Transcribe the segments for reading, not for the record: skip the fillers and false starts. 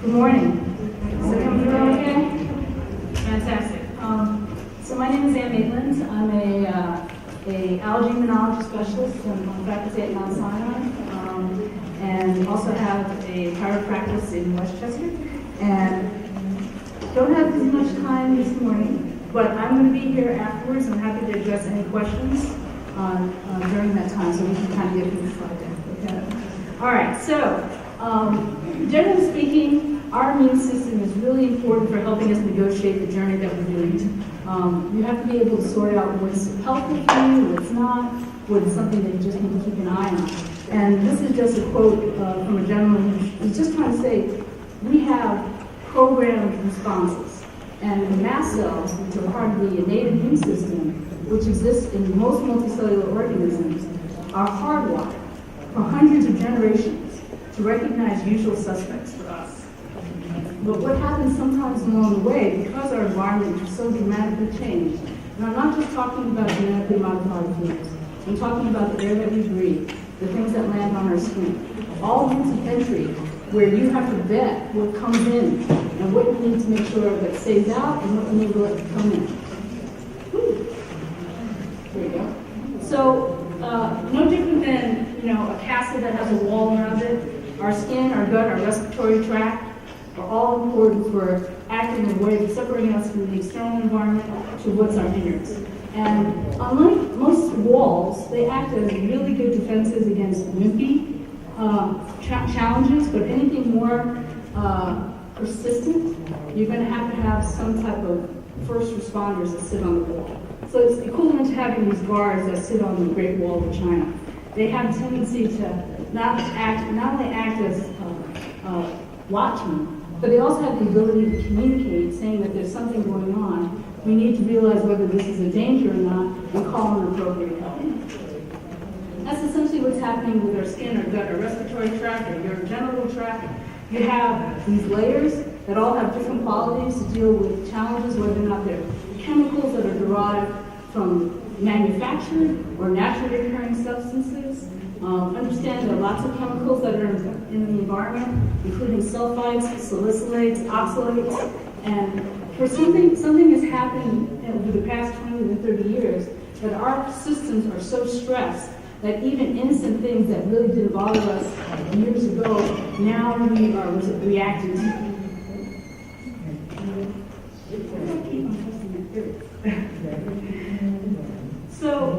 Good morning. Is it coming through okay? Fantastic. So my name is Maitland. I'm a allergy immunology specialist. I'm on faculty at Mount Sinai, and also have a private practice in Westchester. And don't have as much time this morning, but I'm going to be here afterwards. I'm happy to address any questions during that time, so we can kind of get through the slide deck. Okay. All right. So generally speaking, our immune system is really important for helping us negotiate the journey that we're doing. You have to be able to sort out what's helpful for you, what's not, what's something that you just need to keep an eye on. And this is just a quote from a gentleman who's just trying to say, we have programmed responses. And the mast cells, which are part of the innate immune system, which exists in most multicellular organisms, are hardwired for hundreds of generations to recognize usual suspects for us. But what happens sometimes along the way, because our environment is so dramatically changed, and I'm not just talking about genetically modified foods, I'm talking about the air that we breathe, the things that land on our skin, all routes of entry where you have to vet what comes in and what you need to make sure that stays out and what you need to let come in. There you go. So no different than a castle that has a wall around it. Our skin, our gut, our respiratory tract are all important for acting in a way of separating us from the external environment to what's our innards. And unlike most walls, they act as really good defenses against wimpy challenges, but anything more persistent, you're going to have some type of first responders that sit on the wall. So it's equivalent to having these guards that sit on the Great Wall of China. They have a tendency to not only act as watchmen, but they also have the ability to communicate, saying that there's something going on. We need to realize whether this is a danger or not and call an appropriate help. That's essentially what's happening with our skin, our gut, our respiratory tract, our urogenital tract. You have these layers that all have different qualities to deal with challenges, whether or not they're chemicals that are derived from manufactured or naturally occurring substances. Understand there are lots of chemicals that are in the environment, including sulfites, salicylates, oxalates, and for something has happened over the past 20 to 30 years that our systems are so stressed that even innocent things that really didn't bother us years ago, now we are reacting to. So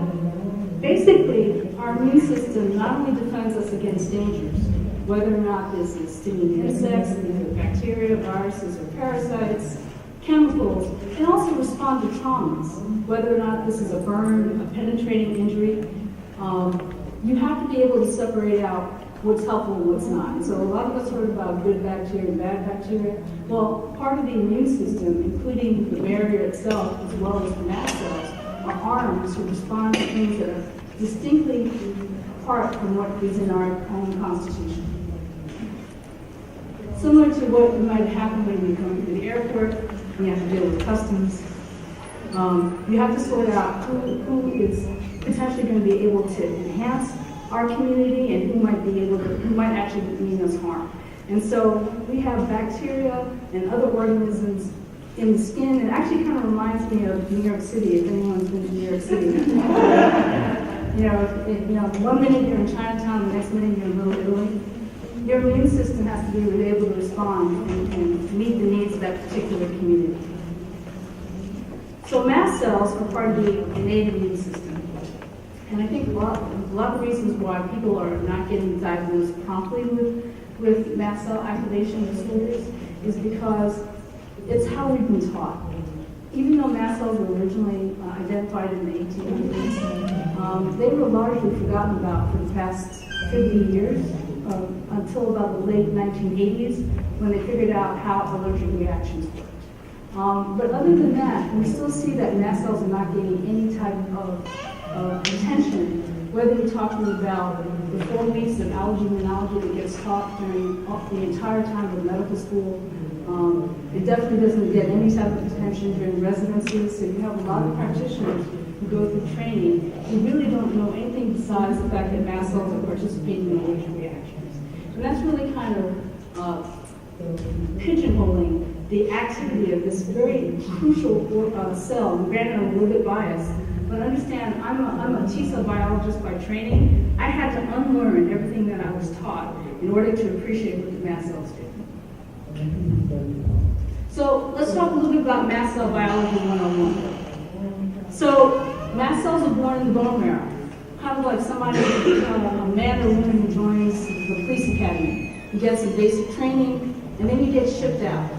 basically, our immune system not only defends us against dangers, whether or not this is stinging insects, either bacteria, viruses, or parasites, chemicals, and also respond to traumas, whether or not this is a burn, a penetrating injury. You have to be able to separate out what's helpful and what's not. And so a lot of us heard about good bacteria and bad bacteria. Well, part of the immune system, including the barrier itself, as well as the mast cells, are armed to respond to things that are distinctly apart from what is in our own constitution. Similar to what might happen when you come to the airport, you have to deal with customs. You have to sort out who is potentially going to be able to enhance our community and who might actually mean us harm. And so we have bacteria and other organisms in the skin. It actually kind of reminds me of New York City, if anyone's been to New York City. One minute you're in Chinatown, the next minute you're in Little Italy. Your immune system has to be able to respond and meet the needs of that particular community. So mast cells are part of the innate immune system. And I think a lot of reasons why people are not getting diagnosed promptly with mast cell activation disorders is because it's how we've been taught. Even though mast cells were originally identified in the 1800s, they were largely forgotten about for the past 50 years, until about the late 1980s, when they figured out how allergic reactions worked. But other than that, we still see that mast cells are not getting any type of attention, whether you're talking about the 4 weeks of allergy immunology that gets taught during the entire time of medical school. It definitely doesn't get any type of attention during residencies, so you have a lot of practitioners who go through training who really don't know anything besides the fact that mast cells are participating in allergic reactions. And that's really kind of pigeonholing the activity of this very crucial cell. Granted, I'm a little bit biased, but understand, I'm a T-cell biologist by training. I had to unlearn everything that I was taught in order to appreciate what the mast cells do. So let's talk a little bit about mast cell biology 101. So mast cells are born in the bone marrow, kind of like somebody, a man or woman who joins the police academy. You get some basic training, and then you get shipped out.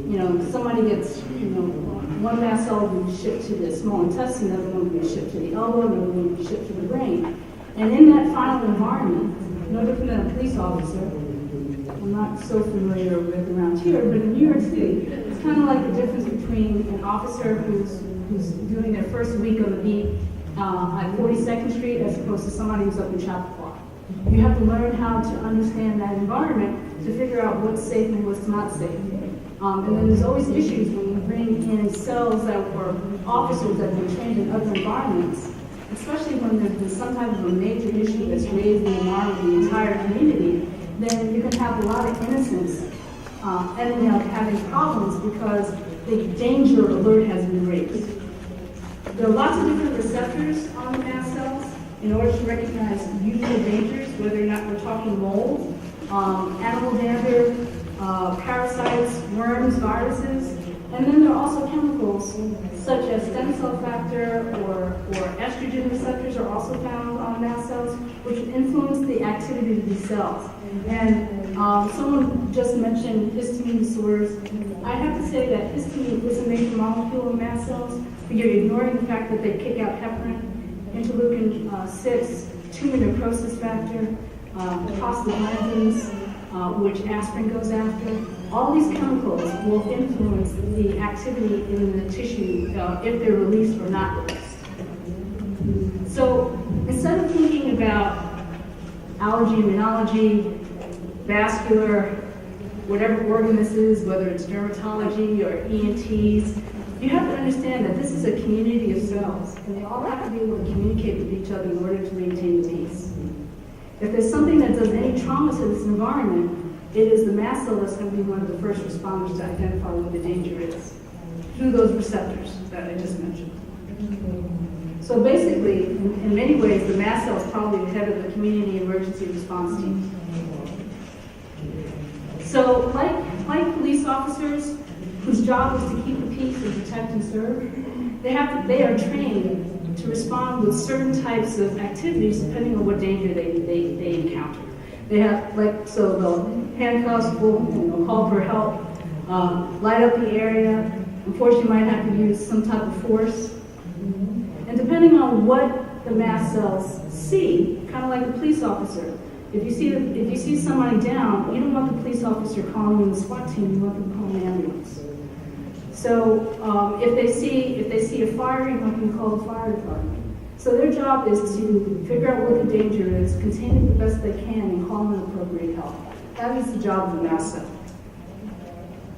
You know, somebody gets, one mast cell will be shipped to the small intestine, another one will be shipped to the elbow, another one will be shipped to the brain. And in that final environment, no different than a police officer, I'm not so familiar with around here, but in New York City, it's kind of like the difference between an officer who's doing their first week on the beat at 42nd Street as opposed to somebody who's up in Chappaqua. You have to learn how to understand that environment to figure out what's safe and what's not safe. And then there's always issues when you bring in cells that were officers that have been trained in other environments, especially when there's been some type of a major issue that's raised the alarm of the entire community. Then you can have a lot of innocents ending up having problems because the danger alert has been raised. There are lots of different receptors on the mast cells in order to recognize usual dangers, whether or not we're talking mold, animal dander, parasites, worms, viruses. And then there are also chemicals such as stem cell factor or estrogen receptors are also found on mast cells, which influence the activity of these cells. And someone just mentioned histamine disorders. I have to say that histamine is a major molecule in mast cells, but you're ignoring the fact that they kick out heparin, interleukin 6, tumor necrosis factor, prostaglandins, which aspirin goes after. All these chemicals will influence the activity in the tissue if they're released or not released. So instead of thinking about allergy, immunology, vascular, whatever organ this is, whether it's dermatology or ENTs, you have to understand that this is a community of cells, and they all have to be able to communicate with each other in order to maintain peace. If there's something that does any trauma to this environment, it is the mast cell that's going to be one of the first responders to identify what the danger is through those receptors that I just mentioned. So basically, in many ways, the mast cell is probably the head of the community emergency response team. So like police officers, whose job is to keep the peace and protect and serve, they are trained to respond with certain types of activities depending on what danger they encounter. They have, so they'll handcuff people, call for help, light up the area. Unfortunately, might have to use some type of force. And depending on what the mast cells see, kind of like a police officer, if you see somebody down, you don't want the police officer calling in the SWAT team, you want them to call an ambulance. So if they see a fire, you want them to call the fire department. So their job is to figure out what the danger is, contain it the best they can, and call in appropriate help. That is the job of a mast cell.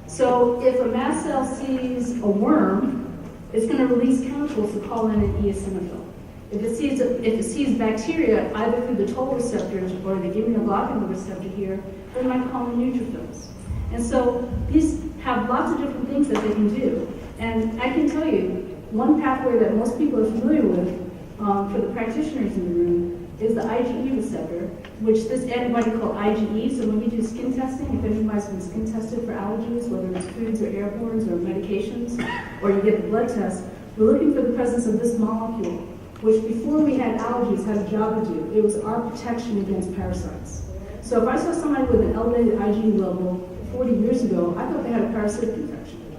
So if a mast cell sees a worm, it's going to release chemicals to call in an eosinophil. If it sees bacteria, either through the toll receptors or the immunoglobulin receptor here, they might call in neutrophils. And so these have lots of different things that they can do. And I can tell you, one pathway that most people are familiar with for the practitioners in the room is the IgE receptor, which this antibody called IgE. So when you do skin testing, if anybody's been skin tested for allergies, whether it's foods or airbornes or medications, or you get the blood test, we're looking for the presence of this molecule, which before we had allergies had a job to do. It was our protection against parasites. So if I saw somebody with an elevated IgE level 40 years ago, I thought they had a parasitic infection.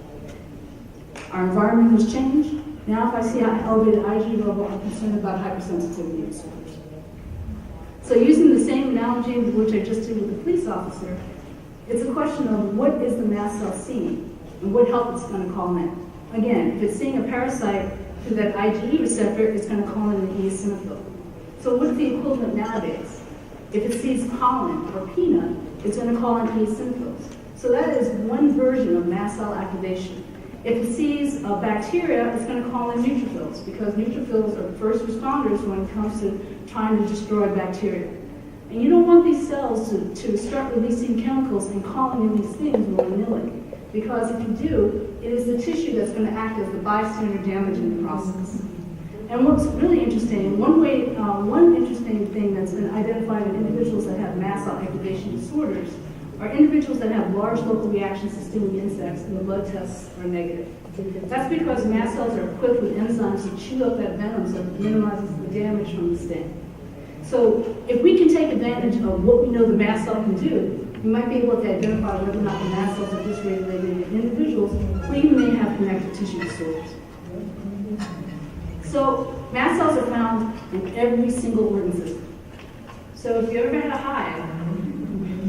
Our environment has changed. Now if I see an elevated IgE level, I'm concerned about hypersensitivity disorders. So using the same analogy which I just did with the police officer, it's a question of what is the mast cell seeing and what help it's going to call in. Again, if it's seeing a parasite through that IgE receptor, it's going to call in an eosinophil. So what's the equivalent nowadays? If it sees pollen or peanut, it's going to call in eosinophils. So that is one version of mast cell activation. If it sees a bacteria, it's going to call in neutrophils because neutrophils are first responders when it comes to trying to destroy bacteria. And you don't want these cells to start releasing chemicals and calling in these things willy-nilly. Because if you do, it is the tissue that's going to act as the bystander damage in the process. And what's really interesting, one interesting thing that's been identified in individuals that have mast cell activation disorders are individuals that have large local reactions to stinging insects and the blood tests are negative. That's because mast cells are equipped with enzymes to chew up that venom so it minimizes the damage from the sting. So if we can take advantage of what we know the mast cell can do, we might be able to identify whether or not the mast cells are dysregulated in individuals who even may have connective tissue disorders. So mast cells are found in every single organ system. So if you ever had a hive,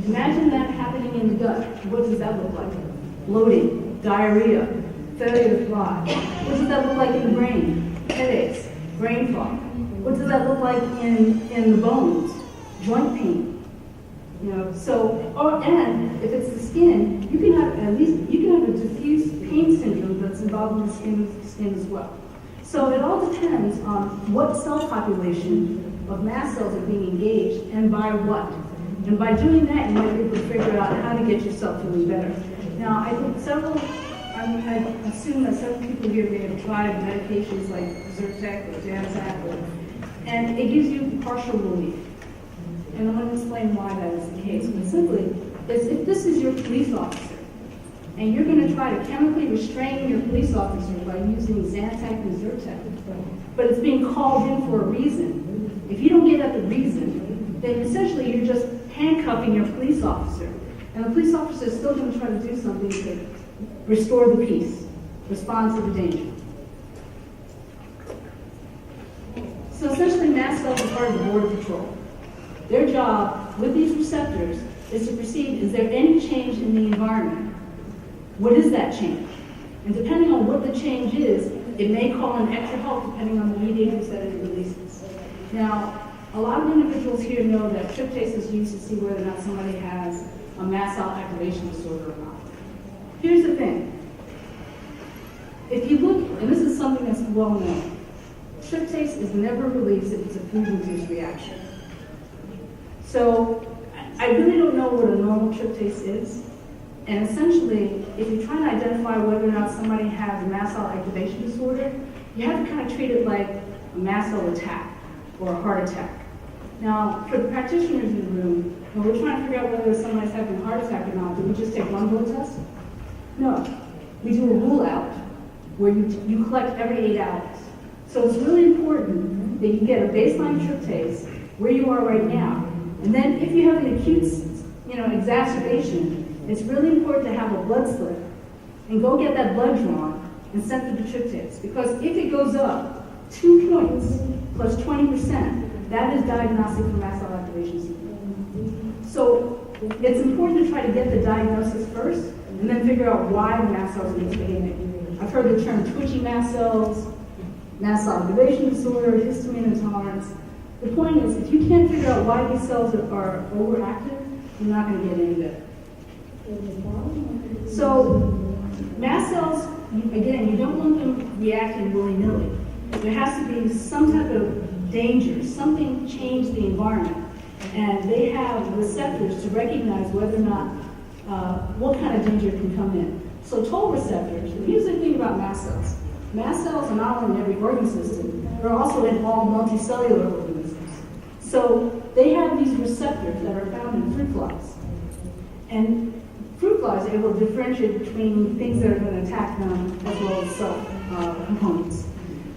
imagine that happening in the gut. What does that look like? Bloating, diarrhea, failure to fly. What does that look like in the brain? Headaches, brain fog. What does that look like in the bones? Joint pain. And if it's the skin, you can have a diffuse pain syndrome that's involved in the skin as well. So it all depends on what cell population of mast cells are being engaged and by what. And by doing that, you might be able to figure out how to get yourself feeling better. Now, I think I assume that several people here may have tried medications like Zyrtec or Zantac, and it gives you partial relief. And I'm going to explain why that is the case. But simply, if this is your police officer, and you're going to try to chemically restrain your police officer by using Zantac and Zyrtec, but it's being called in for a reason. If you don't get at the reason, then essentially you're just handcuffing your police officer. And the police officer is still going to try to do something to restore the peace, respond to the danger. So essentially, mast cells are part of the border patrol. Their job with these receptors is to perceive, is there any change in the environment? What is that change? And depending on what the change is, it may call in extra help depending on the mediators that it releases. Now, a lot of individuals here know that tryptase is used to see whether or not somebody has a mast cell activation disorder or not. Here's the thing. If you look, and this is something that's well known, tryptase is never released if it's a food-induced reaction. So I really don't know what a normal tryptase is. And essentially, if you're trying to identify whether or not somebody has a mast cell activation disorder, you have to kind of treat it like a mast cell attack or a heart attack. Now, for the practitioners in the room, when we're trying to figure out whether somebody's having a heart attack or not, do we just take one blood test? No. We do a rule out where you collect every 8 hours. So it's really important that you get a baseline tryptase where you are right now. And then if you have an acute exacerbation, it's really important to have a blood slip and go get that blood drawn and sent to the tryptase. Because if it goes up 2 points plus 20%, that is diagnostic for mast cell activation syndrome. So it's important to try to get the diagnosis first and then figure out why the mast cells are misbehaving. I've heard the term twitchy mast cells, mast cell activation disorder, histamine intolerance. The point is, if you can't figure out why these cells are overactive, you're not going to get any better. So mast cells, again, you don't want them reacting willy-nilly. There has to be some type of danger, something changed the environment. And they have receptors to recognize whether or not, what kind of danger can come in. So toll receptors, and here's the thing about mast cells. Mast cells are not only in every organ system, they're also in all multicellular organisms. So they have these receptors that are found in fruit flies. And fruit flies are able to differentiate between things that are going to attack them as well as cell components.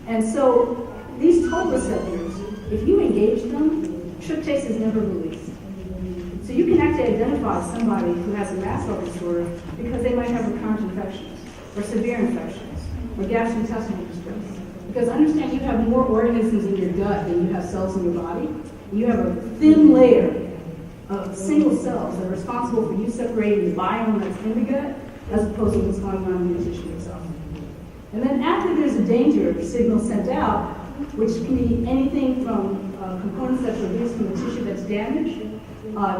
And so these toll receptors, if you engage them, tryptase is never released. So you can actually identify somebody who has a mast cell disorder because they might have recurrent infections or severe infections or gastrointestinal distress. Because understand, you have more organisms in your gut than you have cells in your body. You have a thin layer of single cells that are responsible for you separating the biome that's in the gut as opposed to what's going on in the tissue itself. And then after there's a danger signal sent out, which can be anything from components that are released from the tissue that's damaged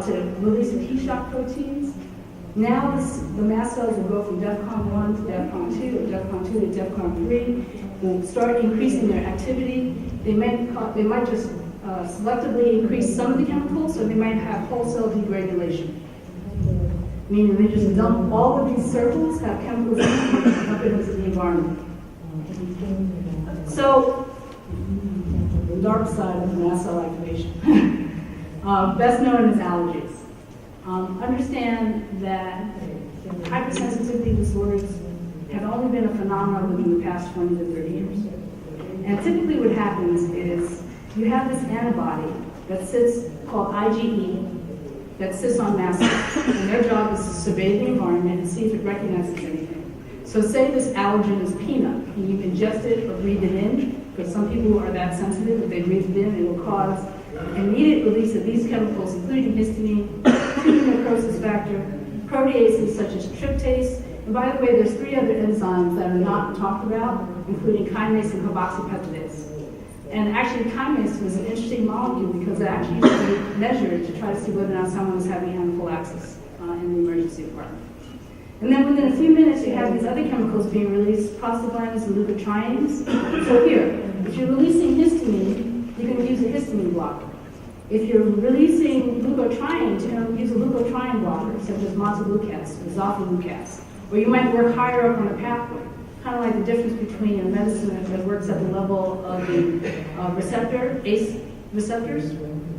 to release of heat shock proteins. Now the mast cells will go from DEFCON 1 to DEFCON 2, or DEFCON 2 to DEFCON 3, will start increasing their activity. They might just selectively increase some of the chemicals, or they might have wholesale degranulation. Meaning they just dump all of these circles, have chemicals in them, and dump it into the environment. So, the dark side of mast cell activation. Best known as allergies. Understand that hypersensitivity disorders have only been a phenomenon within the past 20 to 30 years. And typically what happens is you have this antibody that sits, called IgE, that sits on mast cells. And their job is to survey the environment and see if it recognizes anything. So say this allergen is peanut, and you ingest it or breathe it in, because some people are that sensitive, if they breathe it in, it will cause immediate release of these chemicals, including histamine, necrosis factor, proteases such as tryptase, and by the way, there's 3 other enzymes that are not talked about, including kinase and carboxypeptidase. And actually, kinase was an interesting molecule because it actually used to be measured to try to see whether or not someone was having anaphylaxis in the emergency department. And then within a few minutes, you have these other chemicals being released, prostaglandins and leukotrienes. So here, if you're releasing histamine, you can use a histamine blocker. If you're releasing leukotrienes, you can use a leukotriene blocker, such as montelukast or zolpidem. Or you might work higher up on the pathway, kind of like the difference between a medicine that works at the level of the receptor, ACE receptors.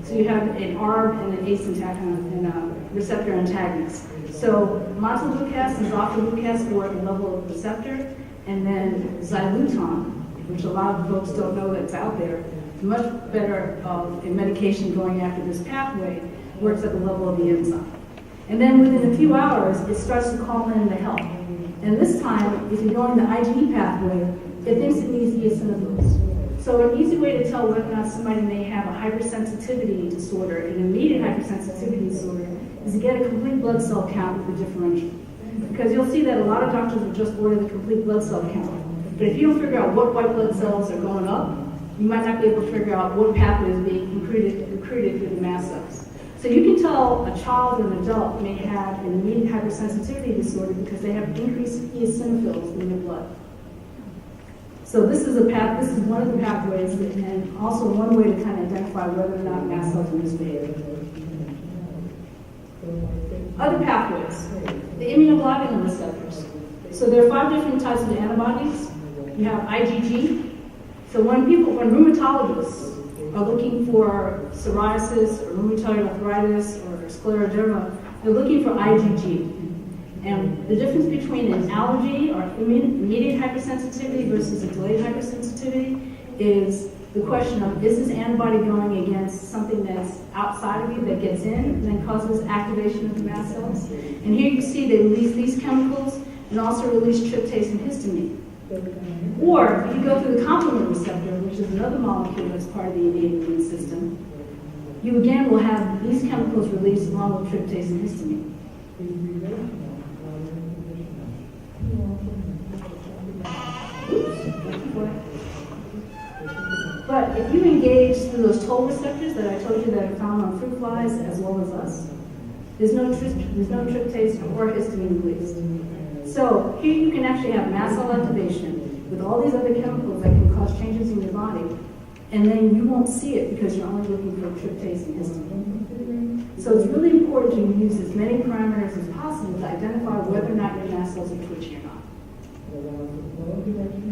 So you have an ARB and an ACE and a receptor antagonist. So montelukast and zolpidem work at the level of the receptor, and then xylutone, which a lot of folks don't know that's out there, much better in medication going after this pathway, works at the level of the enzyme. And then within a few hours, it starts to call in the help. And this time, if you're going the IgE pathway, it thinks it needs eosinophils. So an easy way to tell whether or not somebody may have a hypersensitivity disorder, an immediate hypersensitivity disorder, is to get a complete blood cell count with the differential. Because you'll see that a lot of doctors will just order the complete blood cell count. But if you don't figure out what white blood cells are going up, you might not be able to figure out what pathway is being recruited through the mast cells. So you can tell a child or an adult may have an immediate hypersensitivity disorder because they have increased eosinophils in their blood. So this is one of the pathways, and also one way to kind of identify whether or not mast cells are misbehaving. Other pathways, the immunoglobulin receptors. So there are 5 different types of antibodies. You have IgG. So when rheumatologists are looking for psoriasis or rheumatoid arthritis or scleroderma, they're looking for IgG. And the difference between an allergy or immediate hypersensitivity versus a delayed hypersensitivity is the question of, is this antibody going against something that's outside of you that gets in and then causes activation of the mast cells? And here you see they release these chemicals and also release tryptase and histamine. Or if you go through the complement receptor, which is another molecule that's part of the innate immune system, you again will have these chemicals released along with tryptase and histamine. But if you engage through those toll receptors that I told you that are found on fruit flies as well as us, there's no tryptase or histamine released. So here you can actually have mast cell activation with all these other chemicals that can cause changes in your body, and then you won't see it because you're only looking for tryptase and histamine. So it's really important to use as many parameters as possible to identify whether or not your mast cells are twitching or not.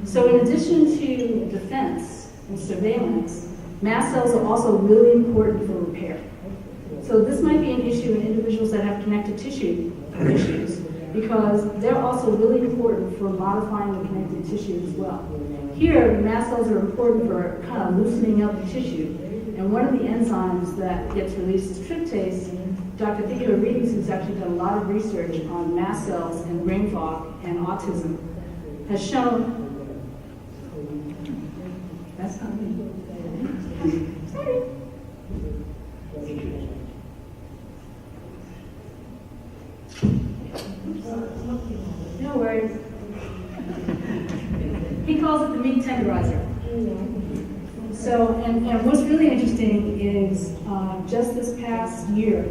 So in addition to defense and surveillance, mast cells are also really important for repair. So this might be an issue in individuals that have connective tissue issues, because they're also really important for modifying the connective tissue as well. Here, the mast cells are important for kind of loosening up the tissue. And one of the enzymes that gets released is tryptase. Dr. Theo Reeves, who's actually done a lot of research on mast cells and brain fog and autism, has shown. That's not me. Sorry. No worries. He calls it the meat tenderizer. So, and what's really interesting is just this past year,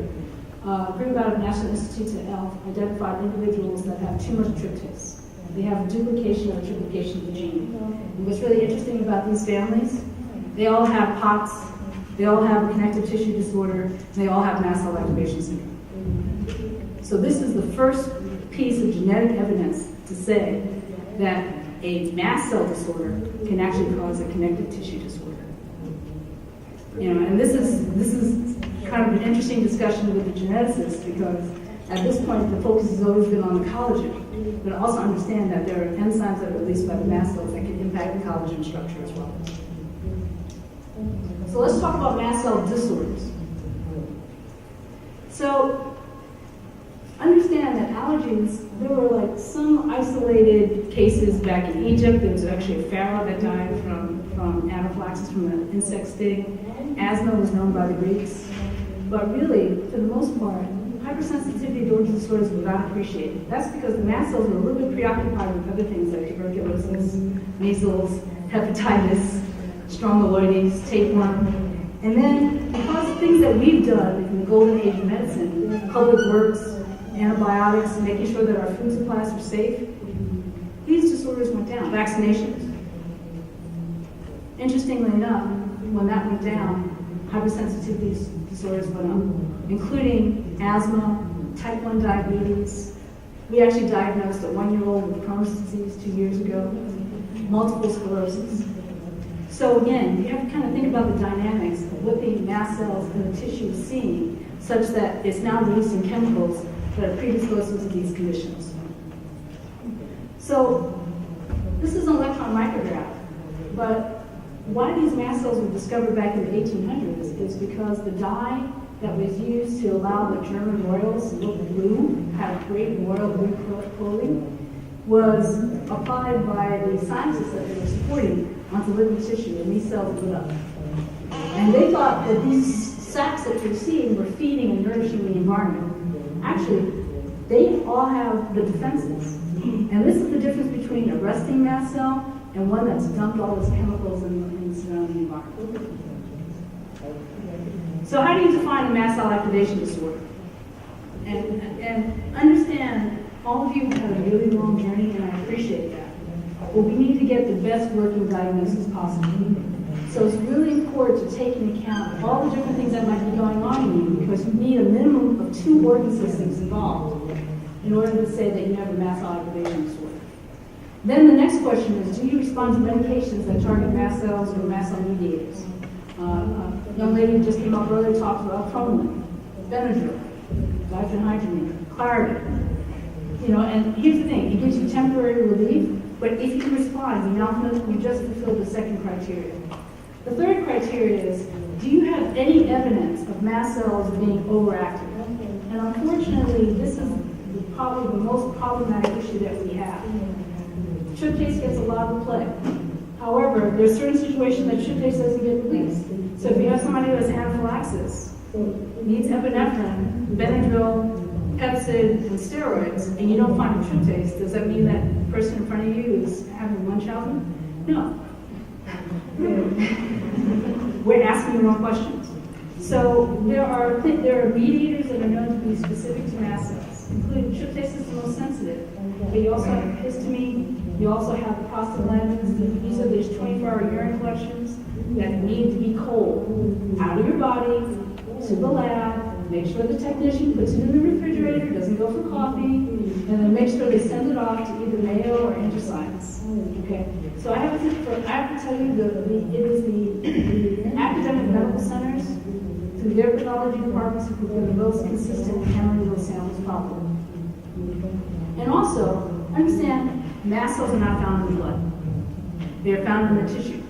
a group out of National Institutes of Health identified individuals that have too much tryptase. They have duplication or triplication of the gene. And what's really interesting about these families, they all have POTS, They all have a connective tissue disorder, and they all have mast cell activation syndrome. So this is the first piece of genetic evidence to say that a mast cell disorder can actually cause a connective tissue disorder. And this is kind of an interesting discussion with the geneticists, because at this point the focus has always been on the collagen, but also understand that there are enzymes that are released by the mast cells that can impact the collagen structure as well. So let's talk about mast cell disorders. So understand that allergies, there were like some isolated cases back in Egypt. There was actually a pharaoh that died from anaphylaxis from an insect sting. Asthma was known by the Greeks. But really, for the most part, hypersensitivity to allergy disorders were not appreciated. That's because the mast cells were a little bit preoccupied with other things like tuberculosis, measles, hepatitis, strongyloides, tapeworm. And then, because of things that we've done in the golden age of medicine, public works, antibiotics, making sure that our food supplies are safe, these disorders went down. Vaccinations. Interestingly enough, when that went down, hypersensitivity disorders went up, including asthma, type 1 diabetes. We actually diagnosed a 1-year-old with Crohn's disease 2 years ago, multiple sclerosis. So again, you have to kind of think about the dynamics of what the mast cells and the tissue is seeing, such that it's now releasing chemicals that are predisposed to these conditions. So this is an electron micrograph, but why these mast cells were discovered back in the 1800s is because the dye that was used to allow the German royals to look blue, had a great royal blue clothing, was applied by the scientists that they were supporting onto living tissue, and these cells lit up. And they thought that these sacs that you're seeing were feeding and nourishing the environment. Actually, they all have the defenses. And this is the difference between a resting mast cell and one that's dumped all those chemicals in the surrounding environment. So how do you define a mast cell activation disorder? And understand, all of you have a really long journey, and I appreciate that. But we need to get the best working diagnosis possible. So it's really important to take into account all the different things that might be going on in you, because you need a minimum of 2 organ systems involved in order to say that you have a mast cell activation disorder. Then the next question is, do you respond to medications that target mast cells or mast cell mediators? A young lady who just came up earlier talked about Proline, Benadryl, diphenhydramine, Claritin. And here's the thing, it gives you temporary relief, but if you respond, you just fulfilled the second criteria. The third criteria is, do you have any evidence of mast cells being overactive? And unfortunately, this is probably the most problematic issue that we have. Tryptase gets a lot of play. However, there's certain situations that tryptase doesn't get released. So if you have somebody who has anaphylaxis, needs epinephrine, Benadryl, Pepsid, and steroids, and you don't find a tryptase, does that mean that person in front of you is having Munchausen? No. We're asking the wrong questions. So there are mediators that are known to be specific to mast cells, including tryptase is the most sensitive, but you also have histamine, you also have prostaglandins. These are these 24-hour urine collections that need to be cold, out of your body, to the lab, make sure the technician puts it in the refrigerator, doesn't go for coffee, and then make sure they send it off to either Mayo or InterScience. Okay, so I have to tell you it is the academic medical centers through their pathology departments who are the most consistent in handling those samples properly. And also, understand, mast cells are not found in the blood. They are found in the tissue.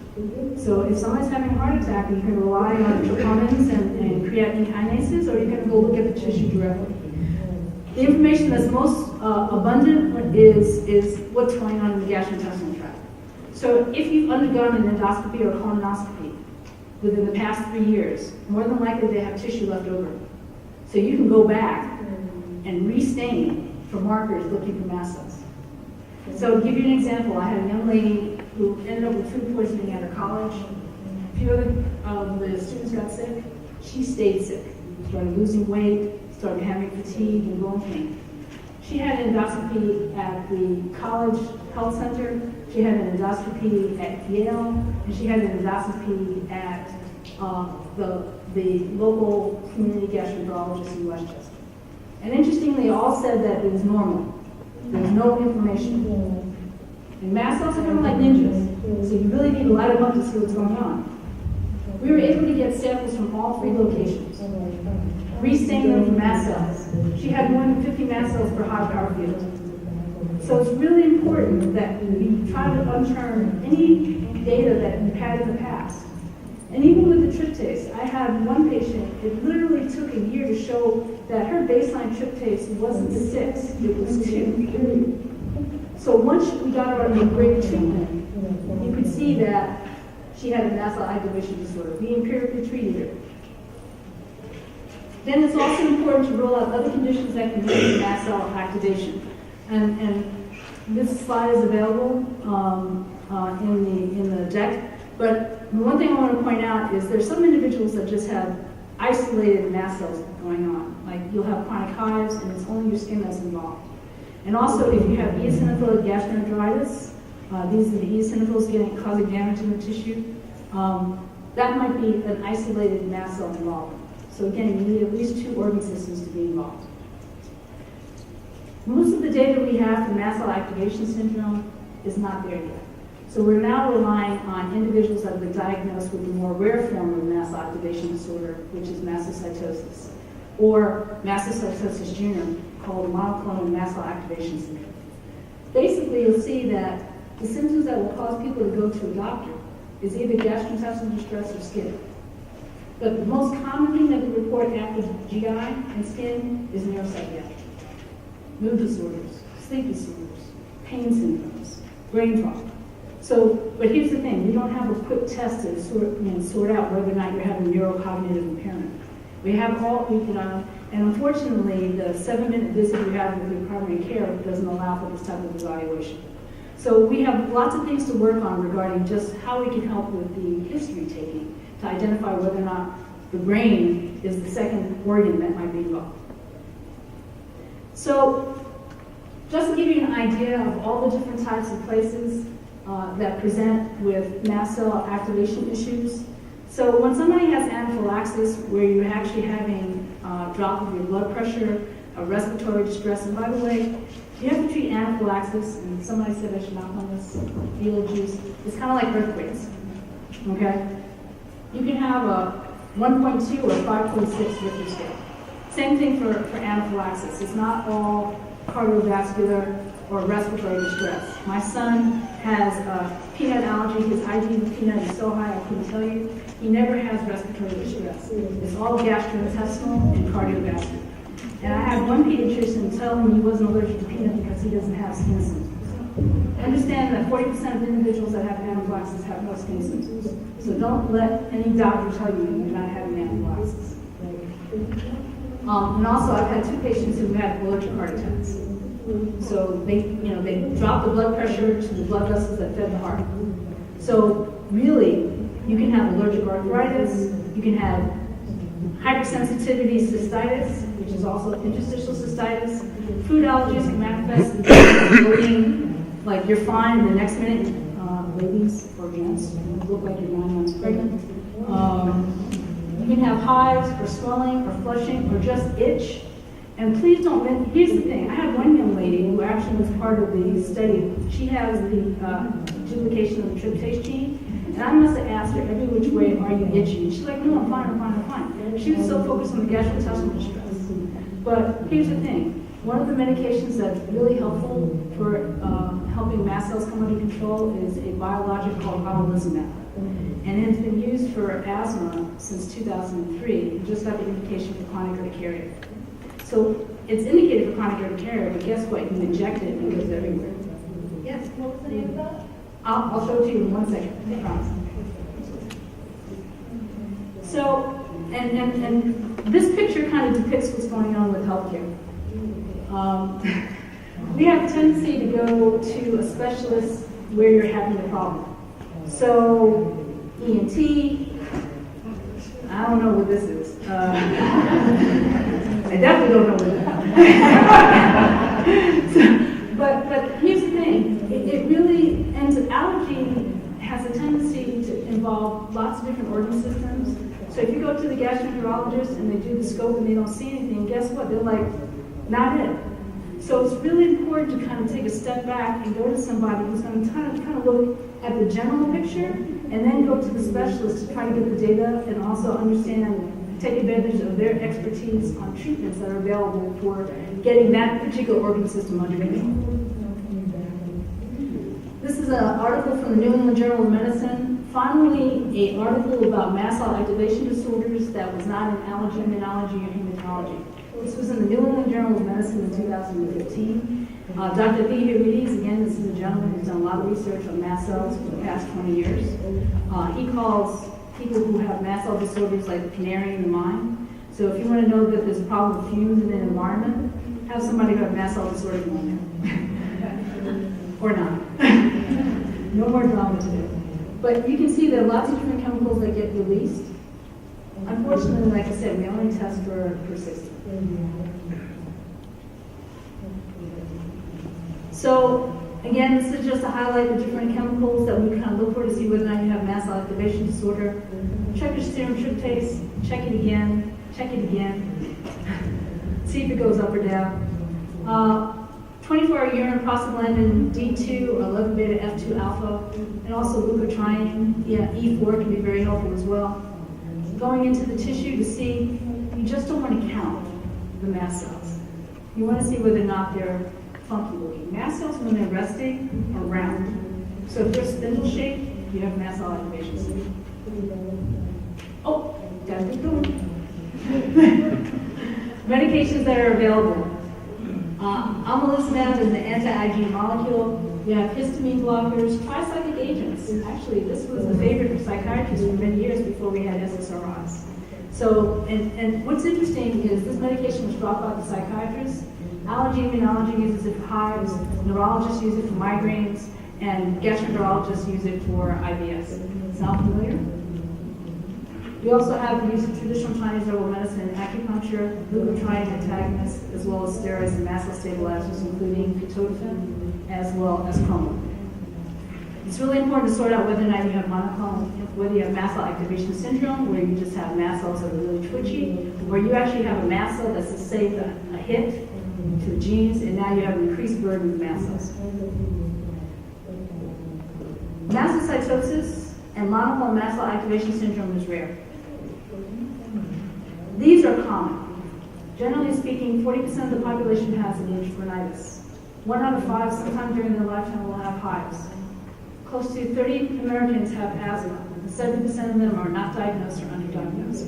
So if someone's having a heart attack, you can rely on troponins and creatine kinases, or you can go look at the tissue directly. The information that's most abundant is what's going on in the gastrointestinal tract. So if you've undergone an endoscopy or colonoscopy within the past 3 years, more than likely they have tissue left over. So you can go back and restain for markers looking for mast cells. So to give you an example, I had a young lady who ended up with food poisoning at her college. A few of the students got sick. She stayed sick, started losing weight, started having fatigue and bone pain. She had an endoscopy at the college health center. She had an endoscopy at Yale, and she had an endoscopy at the local community gastroenterologist in Westchester. And interestingly, they all said that it was normal. There was no inflammation. And mast cells are kind of like ninjas, so you really need to light them up to see what's going on. We were able to get samples from all 3 locations, restain them for mast cells. She had more than 50 mast cells per high power field. So it's really important that we try to unturn any data that we've had in the past. And even with the tryptase, I had one patient, it literally took a year to show that her baseline tryptase wasn't 6, it was 2. So once we got her on the great treatment, you could see that she had a mast cell activation disorder. We empirically treated her. Then it's also important to rule out other conditions that can lead to mast cell activation. And this slide is available in the deck. But the one thing I want to point out is there's some individuals that just have isolated mast cells going on. Like you'll have chronic hives and it's only your skin that's involved. And also if you have eosinophilic gastroenteritis, these are the eosinophils causing damage in the tissue, that might be an isolated mast cell involvement. So again, you need at least 2 organ systems to be involved. Most of the data we have for mast cell activation syndrome is not there yet. So we're now relying on individuals that have been diagnosed with the more rare form of mast cell activation disorder, which is mastocytosis, or mastocytosis junior, called monoclonal mast cell activation syndrome. Basically, you'll see that the symptoms that will cause people to go to a doctor is either gastrointestinal distress or skin. But the most common thing that we report after GI and skin is neuropsychiatric. Mood disorders, sleep disorders, pain syndromes, brain fog. So, but here's the thing, we don't have a quick test to sort out whether or not you're having neurocognitive impairment. We have all, and unfortunately, the 7-minute visit we have with your primary care doesn't allow for this type of evaluation. So we have lots of things to work on regarding just how we can help with the history taking to identify whether or not the brain is the second organ that might be involved. So just to give you an idea of all the different types of places that present with mast cell activation issues. So when somebody has anaphylaxis, where you're actually having a drop of your blood pressure, a respiratory distress, and by the way, you have to treat anaphylaxis, and somebody said I should knock on this juice. It's kind of like earthquakes, okay? You can have a 1.2 or 5.6 Richter scale. Same thing for anaphylaxis. It's not all cardiovascular or respiratory distress. My son has a peanut allergy. His IgE with peanut is so high I couldn't tell you. He never has respiratory distress. It's all gastrointestinal and cardiovascular. And I had one pediatrician tell him he wasn't allergic to peanut because he doesn't have skin symptoms. Understand that 40% of individuals that have anaphylaxis have no skin symptoms. So don't let any doctor tell you you're not having anaphylaxis. And also, I've had 2 patients who had allergic heart attacks. So they dropped the blood pressure to the blood vessels that fed the heart. So really, you can have allergic arthritis, you can have hypersensitivity cystitis, which is also interstitial cystitis. Food allergies can manifest looking like you're fine, and the next minute, ladies or gents, you look like you're 9 months pregnant. You can have hives or swelling or flushing or just itch. And please don't, here's the thing, I had one young lady who actually was part of the study. She has the duplication of the tryptase gene, and I must have asked her every which way, are you itchy? And she's like, no, I'm fine, I'm fine, I'm fine. She was so focused on the gastrointestinal distress. But here's the thing, one of the medications that's really helpful for helping mast cells come under control is a biologic called omalizumab. And it's been used for asthma since 2003. It just got the indication for chronic urticaria. So it's indicated for chronic urticaria, but guess what? You inject it and it goes everywhere. Yes, what was the name of that? I'll show it to you in 1 second, I promise. So, and this picture kind of depicts what's going on with healthcare. We have a tendency to go to a specialist where you're having a problem. So, ENT, I don't know what this is. I definitely don't know what that is. But here's the thing, it really, and allergy has a tendency to involve lots of different organ systems. So So if you go to the gastroenterologist and they do the scope and they don't see anything, guess what? They're like, not it. So it's really important to kind of take a step back and go to somebody who's going to kind of look at the general picture and then go to the specialist to try to get the data and also understand, take advantage of their expertise on treatments that are available for getting that particular organ system under control. This is an article from the New England Journal of Medicine. Finally, an article about mast cell activation disorders that was not in allergy, immunology, or hematology. This was in the New England Journal of Medicine in 2015. Dr. Theoharides, again, this is a gentleman who's done a lot of research on mast cells for the past 20 years. He calls people who have mast cell disorders like the canary in the mine. So if you want to know that there's a problem with fumes in an environment, have somebody who has mast cell disorder go in there. Or not. No more drama today. But you can see there are lots of different chemicals that get released. Unfortunately, like I said, we only test for persistence. So, again, this is just to highlight the different chemicals that we kind of look for to see whether or not you have mast cell activation disorder. Check your serum tryptase, check it again, see if it goes up or down. 24-hour urine prostaglandin D2 or 11-beta F2 alpha, and also leukotriene, E4 can be very helpful as well. Going into the tissue to see, you just don't want to count the mast cells. You want to see whether or not they're funky looking. Mast cells, when they're resting, are round. So if they're spindle shaped, you have mast cell activation syndrome. Oh, gotta keep going. Medications that are available. Omalizumab is an anti-IgE molecule. We have histamine blockers, tricyclic agents. Actually, this was the favorite of psychiatrists for many years before we had SSRIs. So, and what's interesting is this medication was dropped by the psychiatrists. Allergy, immunology uses it for hives, neurologists use it for migraines, and gastroenterologists use it for IBS. Sound familiar? We also have the use of traditional Chinese herbal medicine, acupuncture, leukotriene antagonists, as well as steroids and mast cell stabilizers, including pitotofen, as well as chromium. It's really important to sort out whether or not you have monoclonal, whether you have mast cell activation syndrome, where you just have mast cells that are really twitchy, or you actually have a mast cell that's sustained a hit to the genes, and now you have an increased burden of mast cells. Mastocytosis and monoclonal mast cell activation syndrome is rare. These are common. Generally speaking, 40% of the population has allergic rhinitis. 1 out of 5, sometime during their lifetime, will have hives. Close to 30 Americans have asthma, and 70% of them are not diagnosed or underdiagnosed.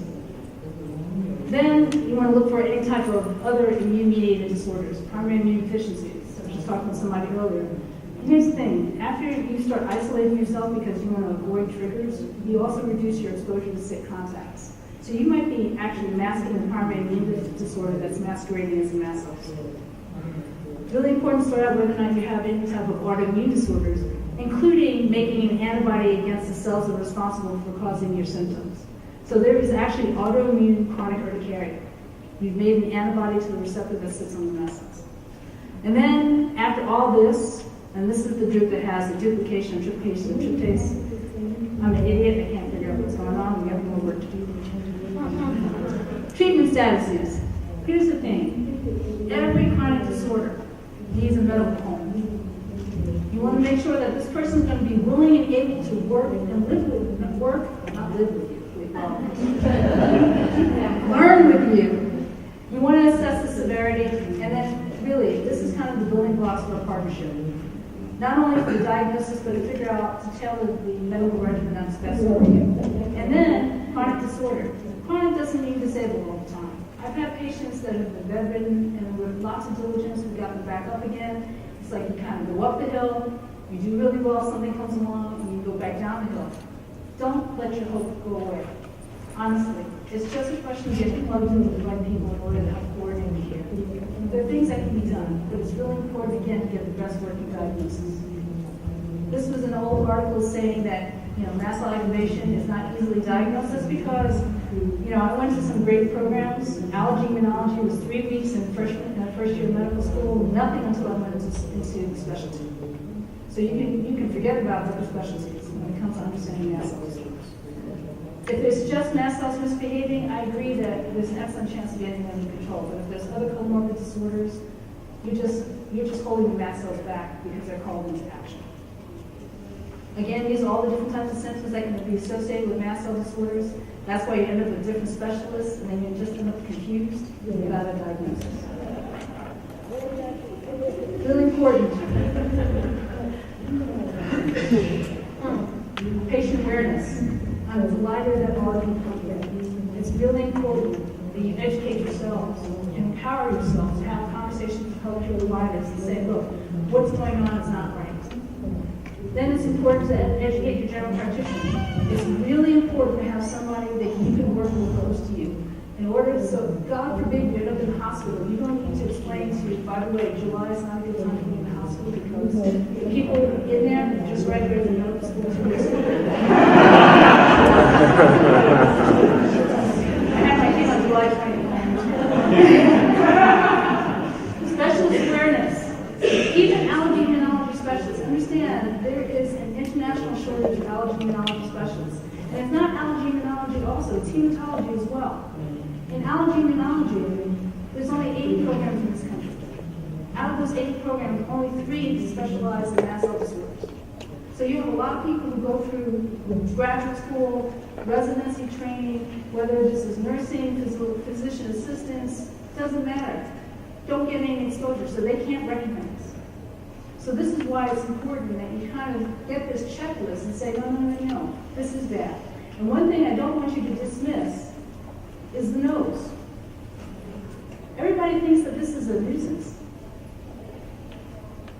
Then you want to look for any type of other immune-mediated disorders, primary immune deficiencies. I was just talking to somebody earlier. And here's the thing, after you start isolating yourself because you want to avoid triggers, you also reduce your exposure to sick contacts. So you might be actually masking a primary immune disorder that's masquerading as a mast cell disorder. It's really important to sort out whether or not you have any type of autoimmune disorders, including making an antibody against the cells that are responsible for causing your symptoms. So there is actually autoimmune chronic urticaria. You've made an antibody to the receptor that sits on the mast cells. And then after all this, and this is the group that has the duplication of tryptase and tryptase. I'm an idiot, I can't figure out what's going on, we have more work to do. Treatment statuses. Here's the thing. Every chronic disorder needs a medical home. You want to make sure that this person is going to be willing and able to work and live with you. Not live with you. Learn with you. You want to assess the severity, and then really, this is kind of the building blocks for a partnership. Not only for the diagnosis, but to figure out, to tailor the medical regimen that's best for you. And then, chronic disorder. Chronic doesn't mean disabled all the time. I've had patients that have been bedridden, and with lots of diligence, we've got them back up again. It's like you kind of go up the hill, you do really well, something comes along, and you go back down the hill. Don't let your hope go away. Honestly, it's just a question of getting plugged in with the right people in order to have coordinated care. There are things that can be done, but it's really important, again, to get the best working diagnosis. This was an old article saying that, mast cell activation is not easily diagnosed. That's because, I went to some great programs. Allergy immunology was 3 weeks in first year of medical school, nothing until I went into the specialty. So you can forget about other specialties when it comes to understanding mast cell disorders. If it's just mast cells misbehaving, I agree that there's an excellent chance of getting them under control. But if there's other comorbid disorders, you're just holding the mast cells back because they're called into action. Again, these are all the different types of symptoms that can be associated with mast cell disorders. That's why you end up with different specialists, and then you just end up confused without a diagnosis. Really important. Patient awareness. I'm delighted that all of you come here. It's really important that you educate yourselves, empower yourselves to have conversations with healthcare providers and say, look, what's going on is not right. Then it's important to educate your general practitioner. It's really important to have somebody that you can work with close to you. In order, so God forbid you end up in the hospital, you don't need to explain to you, by the way, July is not a good time to be in the hospital because the people in there just graduated the notes. I had my kid on July 20th. Specialist awareness. Even allergy immunology specialists understand there is an international shortage of allergy immunology specialists. And it's not allergy immunology also, it's hematology as well. In allergy immunology, there's only 80 programs in this country. Out of those 80 programs, only 3 specialize in mast cell disorders. So you have a lot of people who go through graduate school, residency training, whether this is nursing, physician assistants, doesn't matter. Don't get any exposure, so they can't recognize. So this is why it's important that you kind of get this checklist and say, no, this is bad. And one thing I don't want you to dismiss is the nose. Everybody thinks that this is a nuisance.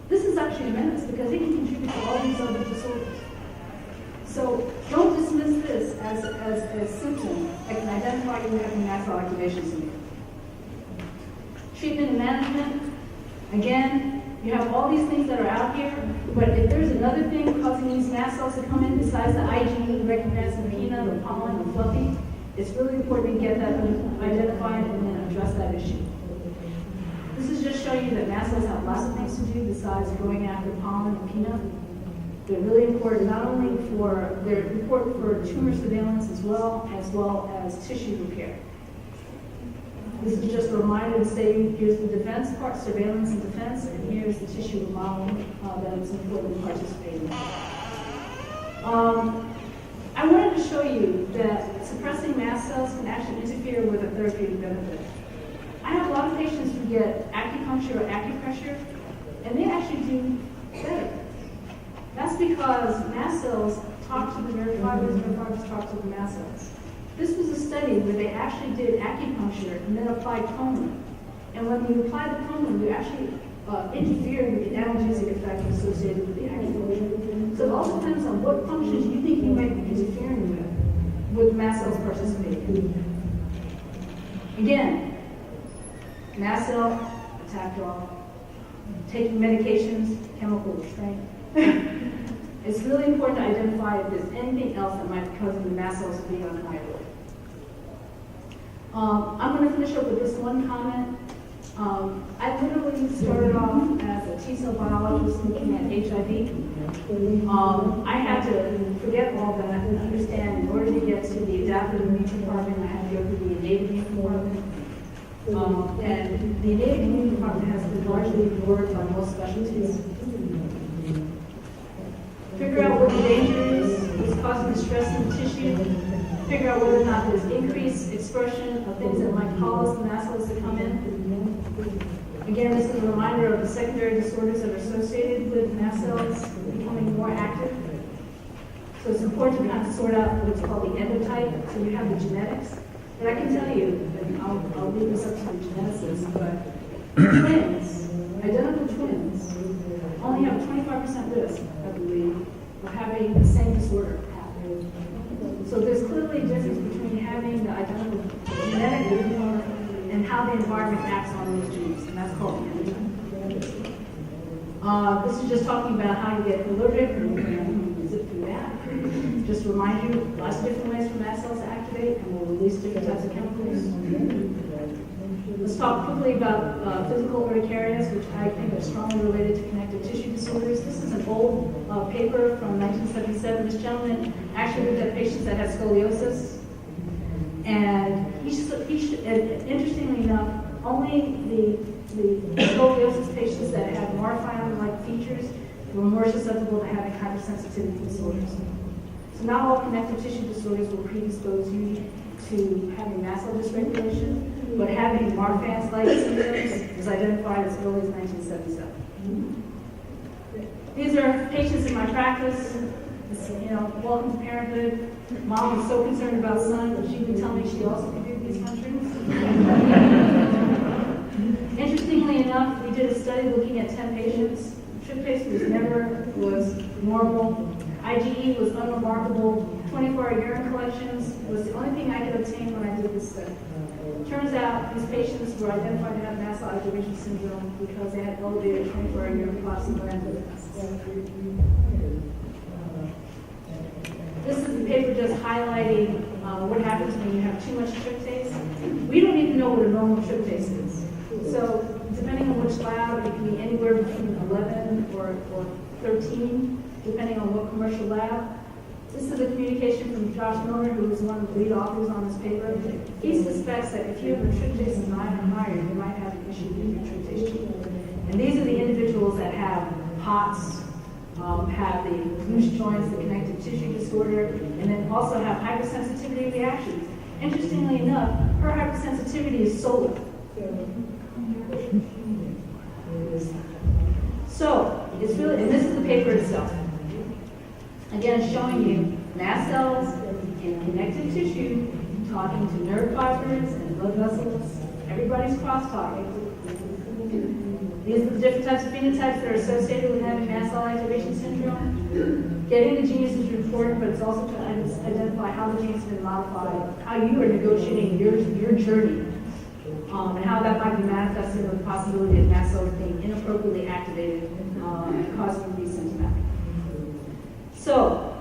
This is actually a menace because it can contribute to all these other disorders. So don't dismiss this as a symptom that can identify you having mast cell activation syndrome. Treatment and management, again, you have all these things that are out here, but if there's another thing causing these mast cells to come in besides the IgE, recognized in peanut or pollen or fluffy, it's really important to get that identified and then address that issue. This is just showing you that mast cells have lots of things to do besides going after pollen and peanut. They're really important they're important for tumor surveillance as well as tissue repair. This is just a reminder to say, here's the defense part, surveillance and defense, and here's the tissue remodeling that it's important to participate in. I wanted to show you that suppressing mast cells can actually interfere with a therapeutic benefit. I have a lot of patients who get acupuncture or acupressure, and they actually do better. That's because mast cells talk to the nerve fibers, nerve fibers talk to the mast cells. This was a study where they actually did acupuncture and then applied toner. And when you apply the toner, you actually interfere with the analgesic effect associated with the acupuncture. So it all depends on what functions you think you might be interfering with mast cells participating. Again, mast cell attack drop, taking medications, chemical restraint. It's really important to identify if there's anything else that might be causing the mast cells to be on high alert. I'm going to finish up with this one comment. I literally started off as a T-cell biologist looking at HIV. I had to forget all that and understand in order to get to the adaptive immune compartment, I had to go through the innate immune compartment. And the innate immune compartment has been largely ignored by most specialties. Figure out what the danger is, what's causing the stress in the tissue, figure out whether or not there's increased expression of things that might cause the mast cells to come in. Again, this is a reminder of the secondary disorders that are associated with mast cells becoming more active. So it's important to kind of sort out what's called the endotype, so you have the genetics. But I can tell you, and I'll leave this up to the geneticists, but twins, identical twins, only have a 25% risk, I believe, of having the same disorder happen. So there's clearly a difference between having the identical genetic component and how the environment acts on those genes, and that's called the endotype. This is just talking about how you get allergic or zip through that. Just to remind you, lots of different ways for mast cells to activate, and we'll release different types of chemicals. Let's talk quickly about physical urticarias, which I think are strongly related to connective tissue disorders. This is an old paper from 1977. This gentleman actually looked at patients that had scoliosis, And and interestingly enough, only the scoliosis patients that had Marfan-like features were more susceptible to having hypersensitivity disorders. So not all connective tissue disorders will predispose you to having mast cell dysregulation, but having Marfan's-like symptoms was identified as early as 1977. These are patients in my practice. Welcome to parenthood. Mom was so concerned about son that she would tell me she also could do these countries. Interestingly enough, we did a study looking at 10 patients. Tryptase was normal. IgE was unremarkable. 24-hour urine collections was the only thing I could obtain when I did this study. Turns out these patients were identified to have mast cell activation syndrome because they had elevated 24-hour urine plasma glandulocytes. This is the paper just highlighting what happens when you have too much tryptase. We don't even know what a normal tryptase is. So depending on which lab, it can be anywhere between 11 or 13, depending on what commercial lab. This is a communication from Josh Miller, who is one of the lead authors on this paper. He suspects that if you have a tryptase of 9 or higher, you might have an issue with your tryptase gene. And these are the individuals that have POTS, have the loose joints, the connective tissue disorder, and then also have hypersensitivity reactions. Interestingly enough, her hypersensitivity is solar. So, it's really, and this is the paper itself. Again, showing you mast cells in connective tissue, talking to nerve fibers and blood vessels. Everybody's crosstalking. These are the different types of phenotypes that are associated with having mast cell activation syndrome. Getting the genes is important, but it's also to identify how the genes have been modified, how you are negotiating your journey, and how that might be manifested with the possibility of mast cells being inappropriately activated and causing you to be symptomatic. So,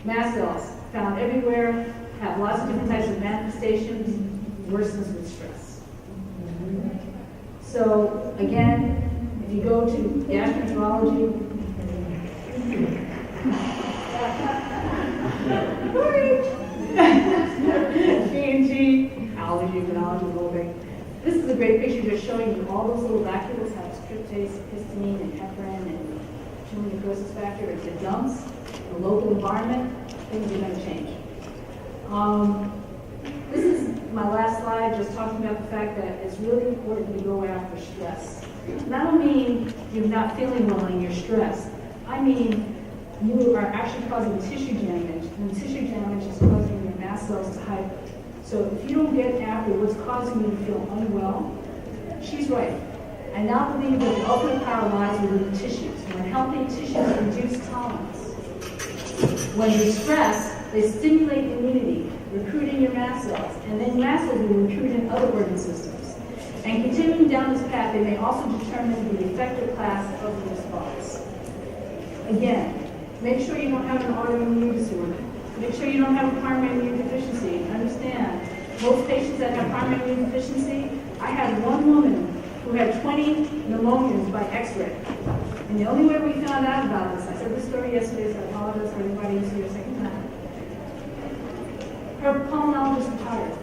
mast cells, found everywhere, have lots of different types of manifestations, worsens with stress. So, again, if you go to gastroenterology, G&G, allergy, immunology, the whole thing. This is a great picture just showing you all those little vacuoles have tryptase, histamine, and heparin, and tumor necrosis factor. If it dumps, the local environment, things are going to change. This is my last slide, just talking about the fact that it's really important to go after stress. And I don't mean you're not feeling well and you're stressed. I mean you are actually causing tissue damage, and tissue damage is causing your mast cells to hyper. So if you don't get after what's causing you to feel unwell, she's right. I now believe that the ultimate power lies within the tissues. When healthy tissues reduce tolerance, when you stress, they stimulate immunity, recruiting your mast cells, and then mast cells will recruit in other organ systems. And continuing down this path, they may also determine the effective class of the response. Again, make sure you don't have an autoimmune disorder. Make sure you don't have a primary immune deficiency. Understand, most patients that have primary immune deficiency, I had one woman who had 20 pneumonias by x-ray. And the only way we found out about this, I said this story yesterday, so I apologize for anybody who's here a second time. Her pulmonologist retired.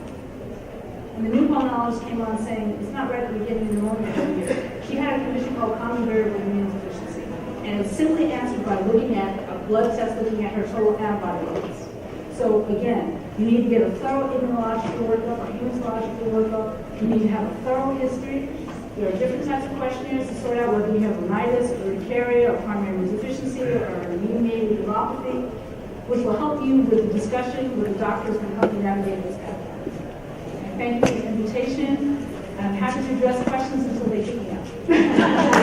And the new pulmonologist came on saying, it's not right that we're getting pneumonia every year. She had a condition called common variable immune deficiency. And it was simply answered by looking at a blood test, looking at her total antibody levels. So again, you need to get a thorough immunological workup or hematological workup. You need to have a thorough history. There are different types of questionnaires to sort out whether you have rhinitis, urticaria, or primary immune deficiency, or immune-mediated neuropathy, which will help you with the discussion with the doctors and help you navigate this path. Thank you for the invitation. I'm happy to address questions until they kick me out.